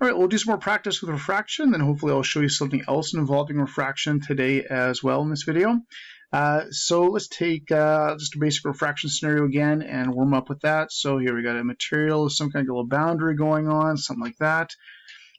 All right, we'll do some more practice with refraction, then hopefully I'll show you something else involving refraction today as well in this video. So let's take just a basic refraction scenario again and warm up with that. So here we got a material, some kind of little boundary going on, something like that.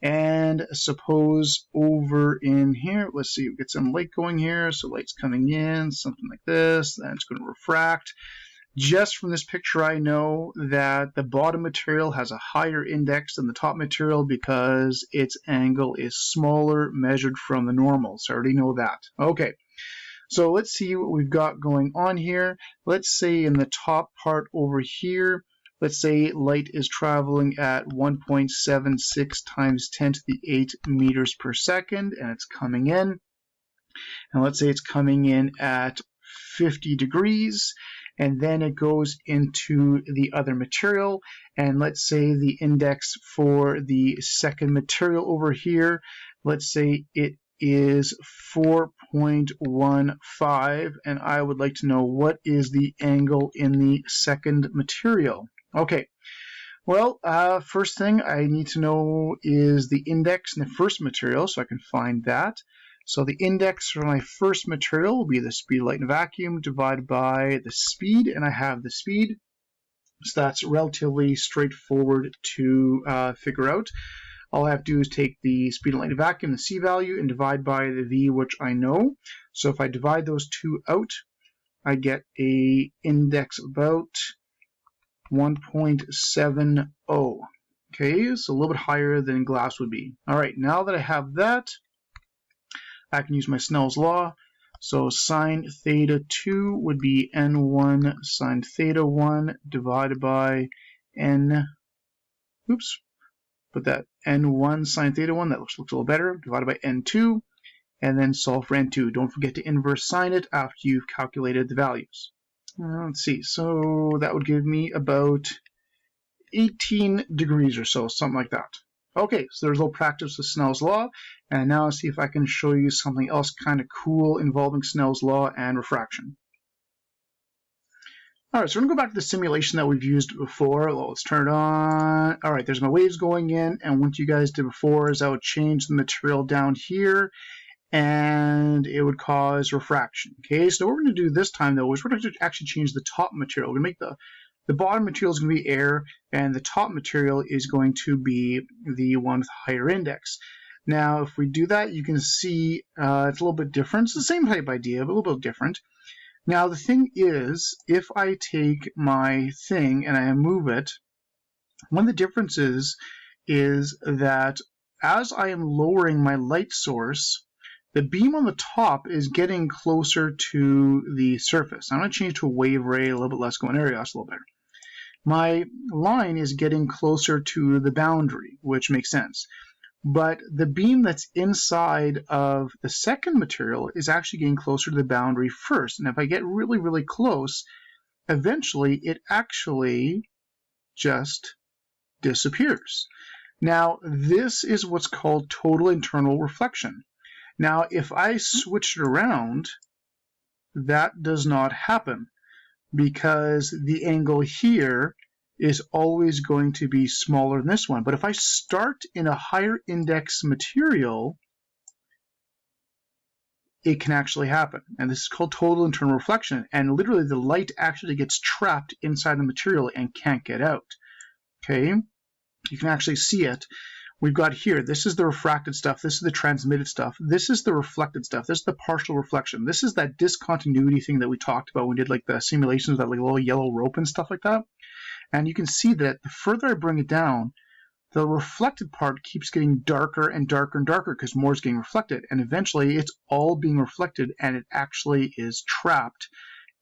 And suppose over in here, let's see, we get some light going here. So light's coming in, something like this, then it's going to refract. Just from this picture, I know that the bottom material has a higher index than the top material because its angle is smaller measured from the normal. So I already know that. Okay, so let's see what we've got going on here. Let's say in the top part over here, let's say light is traveling at 1.76 times 10 to the 8 meters per second, and it's coming in. And let's say it's coming in at 50 degrees. And then it goes into the other material, and let's say the index for the second material over here, let's say it is 4.15, and I would like to know what is the angle in the second material. Okay, well, first thing I need to know is the index in the first material, so I can find that. So the index for my first material will be the speed of light in a vacuum divided by the speed, and I have the speed. So that's relatively straightforward to figure out. All I have to do is take the speed of light in a vacuum, the c value, and divide by the v, which I know. So if I divide those two out, I get a index of about 1.70. Okay, so a little bit higher than glass would be. All right, now that I have that, I can use my Snell's law. So sine theta 2 would be n1 sine theta 1 divided by n, put that n1 sine theta 1, that looks a little better, divided by n2, and then solve for n2. Don't forget to inverse sine it after you've calculated the values. Let's see, so that would give me about 18 degrees or so, something like that. Okay, so there's a little practice with Snell's law, and now let's see if I can show you something else kind of cool involving Snell's law and refraction. All right, so we're going to go back to the simulation that we've used before. Well, let's turn it on. All right, there's my waves going in, and what you guys did before is I would change the material down here, and it would cause refraction. Okay, so what we're going to do this time, though, is we're going to actually change the top material. We're going to make the bottom material is going to be air, and the top material is going to be the one with higher index. Now, if we do that, you can see it's a little bit different. It's the same type idea, but a little bit different. Now, the thing is, if I take my thing and I move it, one of the differences is that as I am lowering my light source, the beam on the top is getting closer to the surface. I'm going to change to a wave ray, a little bit less going area, that's a little better. My line is getting closer to the boundary, which makes sense. But the beam that's inside of the second material is actually getting closer to the boundary first. And if I get really, really close, eventually it actually just disappears. Now, this is what's called total internal reflection. Now, if I switch it around, that does not happen, because the angle here is always going to be smaller than this one. But if I start in a higher index material, it can actually happen. And this is called total internal reflection. And literally the light actually gets trapped inside the material and can't get out. Okay, you can actually see it. We've got here, this is the refracted stuff, this is the transmitted stuff, this is the reflected stuff, this is the partial reflection, this is that discontinuity thing that we talked about when we did like the simulations with that like little yellow rope and stuff like that. And you can see that the further I bring it down, the reflected part keeps getting darker and darker and darker because more is getting reflected, and eventually it's all being reflected and it actually is trapped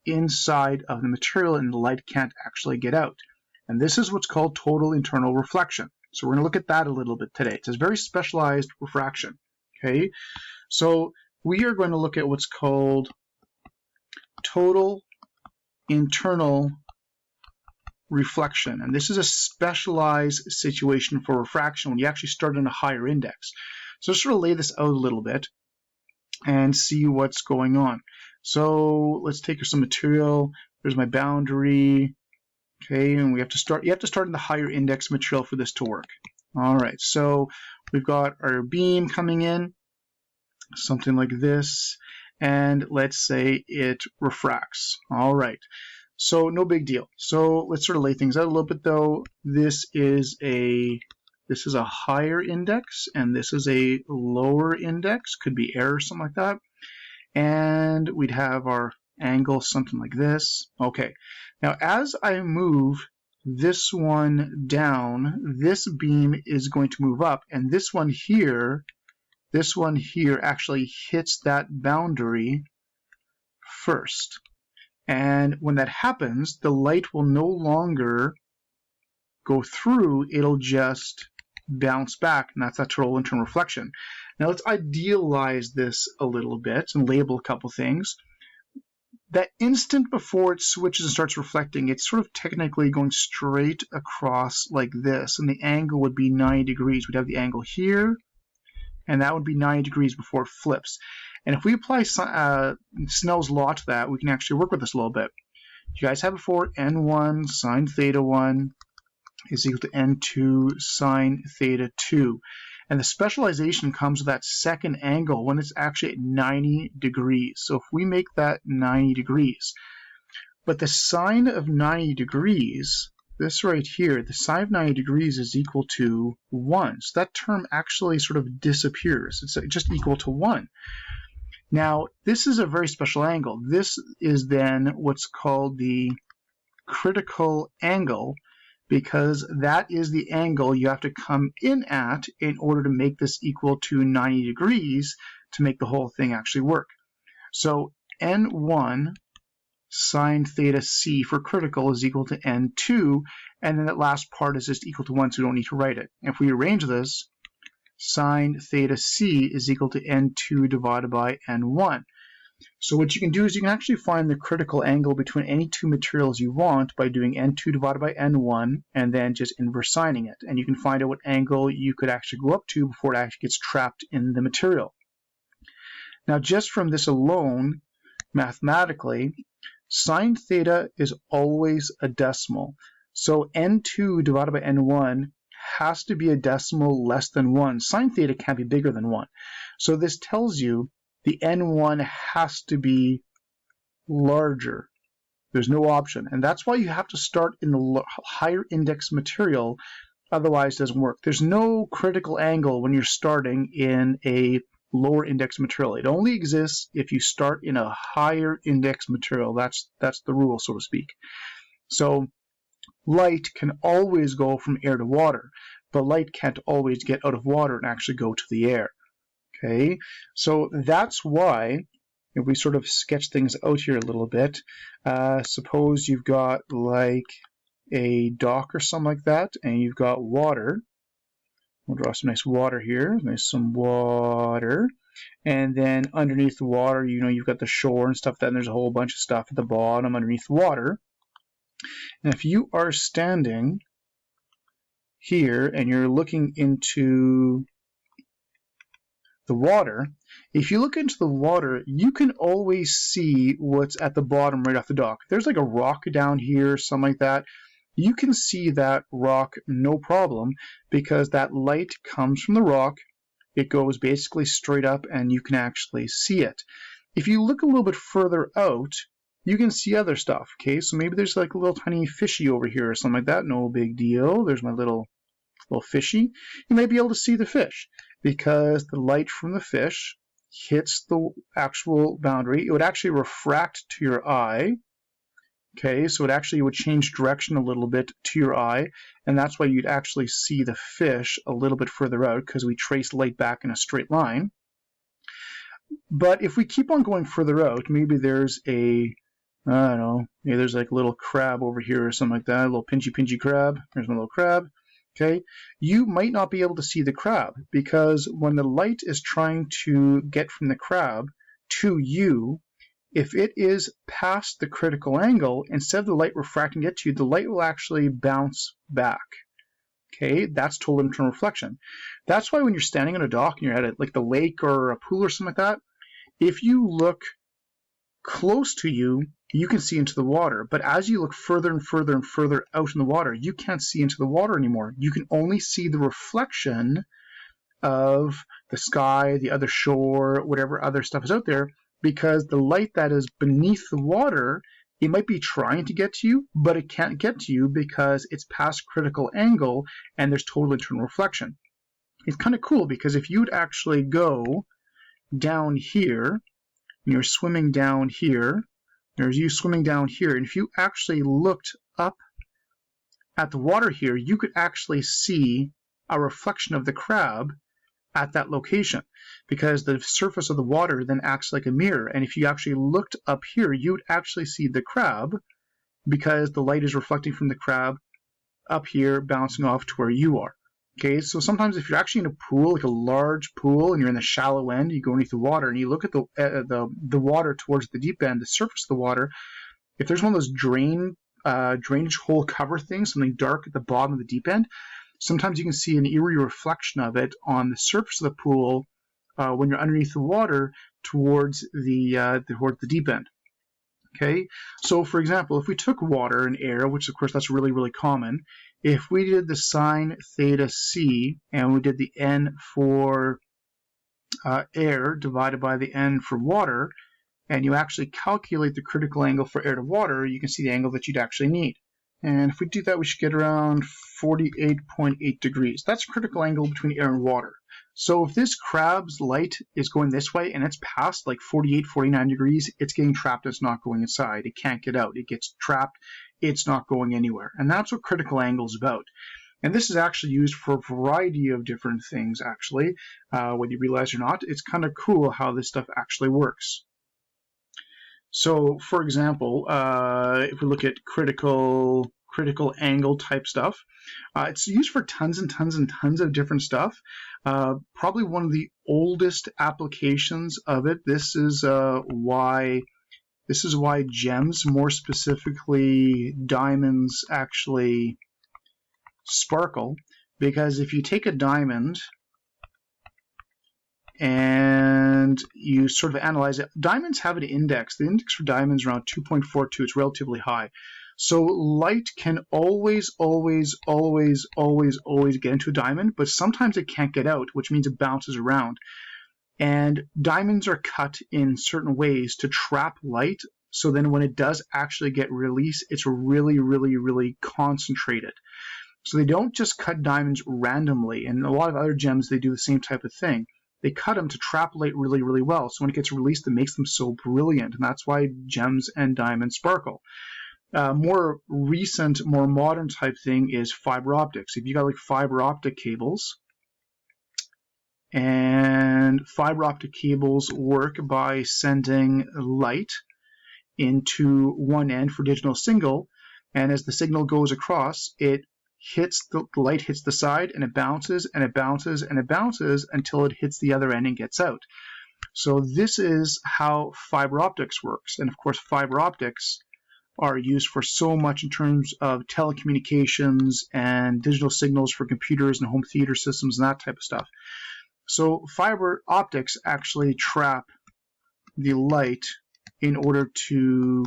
inside of the material and the light can't actually get out. And this is what's called total internal reflection. So we're going to look at that a little bit today. It's a very specialized refraction. Okay, so we are going to look at what's called total internal reflection. And this is a specialized situation for refraction when you actually start on a higher index. So just sort of lay this out a little bit and see what's going on. So let's take some material. There's my boundary. Okay, and we have to start. You have to start in the higher index material for this to work. All right, so we've got our beam coming in, something like this, and let's say it refracts. All right, so no big deal. So let's sort of lay things out a little bit though. This is a higher index and this is a lower index, could be error or something like that. And we'd have our angle something like this. Okay, now as I move this one down, this beam is going to move up, and this one here actually hits that boundary first. And when that happens, the light will no longer go through, it'll just bounce back, and that's that total internal reflection. Now let's idealize this a little bit and label a couple things. That instant before it switches and starts reflecting, it's sort of technically going straight across like this, and the angle would be 90 degrees. We'd have the angle here, and that would be 90 degrees before it flips. And if we apply Snell's law to that, we can actually work with this a little bit. You guys have before n1 sine theta 1 is equal to n2 sine theta 2. And the specialization comes with that second angle when it's actually at 90 degrees. So if we make that 90 degrees, but the sine of 90 degrees, this right here, the sine of 90 degrees is equal to 1. So that term actually sort of disappears. It's just equal to 1. Now, this is a very special angle. This is then what's called the critical angle, because that is the angle you have to come in at in order to make this equal to 90 degrees to make the whole thing actually work. So n1 sine theta c for critical is equal to n2, and then that last part is just equal to 1, so we don't need to write it. If we arrange this, sine theta c is equal to n2 divided by n1. So what you can do is you can actually find the critical angle between any two materials you want by doing n2 divided by n1 and then just inverse sining it. And you can find out what angle you could actually go up to before it actually gets trapped in the material. Now just from this alone, mathematically, sine theta is always a decimal. So n2 divided by n1 has to be a decimal less than 1. Sine theta can't be bigger than 1. So this tells you the n1 has to be larger. There's no option. And that's why you have to start in the higher index material, otherwise it doesn't work. There's no critical angle when you're starting in a lower index material. It only exists if you start in a higher index material. That's the rule, so to speak. So light can always go from air to water, but light can't always get out of water and actually go to the air. Okay, so that's why, if we sort of sketch things out here a little bit, suppose you've got like a dock or something like that, and you've got water. We'll draw some nice water here, some water, and then underneath the water, you know, you've got the shore and stuff, then there's a whole bunch of stuff at the bottom underneath the water. And if you are standing here and you're looking into the water, if you look into the water, you can always see what's at the bottom right off the dock. There's like a rock down here, something like that. You can see that rock no problem because that light comes from the rock. It goes basically straight up and you can actually see it. If you look a little bit further out, you can see other stuff. Okay, so maybe there's like a little tiny fishy over here or something like that. No big deal. There's my little fishy. You may be able to see the fish because the light from the fish hits the actual boundary. It would actually refract to your eye. Okay, so it actually would change direction a little bit to your eye, and that's why you'd actually see the fish a little bit further out because we trace light back in a straight line. But if we keep on going further out, maybe there's a, I don't know, maybe there's like a little crab over here or something like that, a little pinchy crab. There's my little crab. Okay, you might not be able to see the crab because when the light is trying to get from the crab to you, if it is past the critical angle, instead of the light refracting it to you, the light will actually bounce back. Okay, that's total internal reflection. That's why when you're standing on a dock and you're at like the lake or a pool or something like that, if you look close to you, you can see into the water. But as you look further and further and further out in the water, you can't see into the water anymore. You can only see the reflection of the sky, the other shore, whatever other stuff is out there, because the light that is beneath the water, it might be trying to get to you, but it can't get to you because it's past critical angle and there's total internal reflection. It's kind of cool because if you'd actually go down here, you're swimming down here, there's you swimming down here, and if you actually looked up at the water here, you could actually see a reflection of the crab at that location, because the surface of the water then acts like a mirror, and if you actually looked up here, you would actually see the crab because the light is reflecting from the crab up here, bouncing off to where you are. Okay, so sometimes if you're actually in a pool, like a large pool, and you're in the shallow end, you go underneath the water, and you look at the water towards the deep end, the surface of the water. If there's one of those drainage hole cover things, something dark at the bottom of the deep end, sometimes you can see an eerie reflection of it on the surface of the pool when you're underneath the water towards the deep end. Okay, so for example, if we took water and air, which of course that's really, really common, if we did the sine theta c and we did the n for air divided by the n for water, and you actually calculate the critical angle for air to water, you can see the angle that you'd actually need. And if we do that, we should get around 48.8 degrees. That's a critical angle between air and water. So if this crab's light is going this way and it's past like 48, 49 degrees, it's getting trapped, it's not going inside. It can't get out. It gets trapped, it's not going anywhere. And that's what critical angle is about. And this is actually used for a variety of different things, actually, whether you realize or not. It's kind of cool how this stuff actually works. So, for example, if we look at critical angle type stuff, it's used for tons and tons and tons of different stuff. Probably one of the oldest applications of it. This is why gems, more specifically diamonds, actually sparkle. Because if you take a diamond and you sort of analyze it, diamonds have an index. The index for diamonds is around 2.42. It's relatively high. So light can always get into a diamond, but sometimes it can't get out, which means it bounces around. And diamonds are cut in certain ways to trap light, so then when it does actually get released, it's really, really, really concentrated. So they don't just cut diamonds randomly, and a lot of other gems, they do the same type of thing. They cut them to trap light really, really well, so when it gets released, it makes them so brilliant, and that's why gems and diamonds sparkle. More recent, more modern type thing is fiber optics. If you got like fiber optic cables, and fiber optic cables work by sending light into one end for digital signal, and as the signal goes across, it hits the light hits the side, and it bounces and it bounces and it bounces until it hits the other end and gets out. So this is how fiber optics works, and of course fiber optics are used for so much in terms of telecommunications and digital signals for computers and home theater systems and that type of stuff. So fiber optics actually trap the light in order to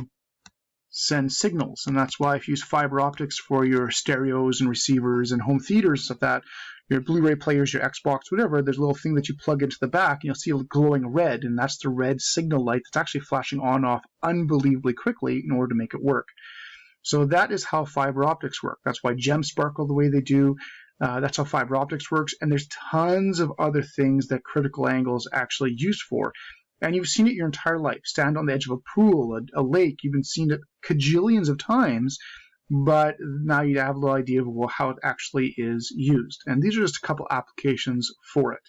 send signals, and that's why if you use fiber optics for your stereos and receivers and home theaters, stuff that your Blu-ray players, your Xbox, whatever, there's a little thing that you plug into the back and you'll see it glowing red, and that's the red signal light that's actually flashing on and off unbelievably quickly in order to make it work. So that is how fiber optics work. That's why gems sparkle the way they do. That's how fiber optics works, and there's tons of other things that critical angle is actually used for. And you've seen it your entire life. Stand on the edge of a pool, a lake, you've been seen it cajillions of times, but now you have a little idea of how it actually is used. And these are just a couple applications for it.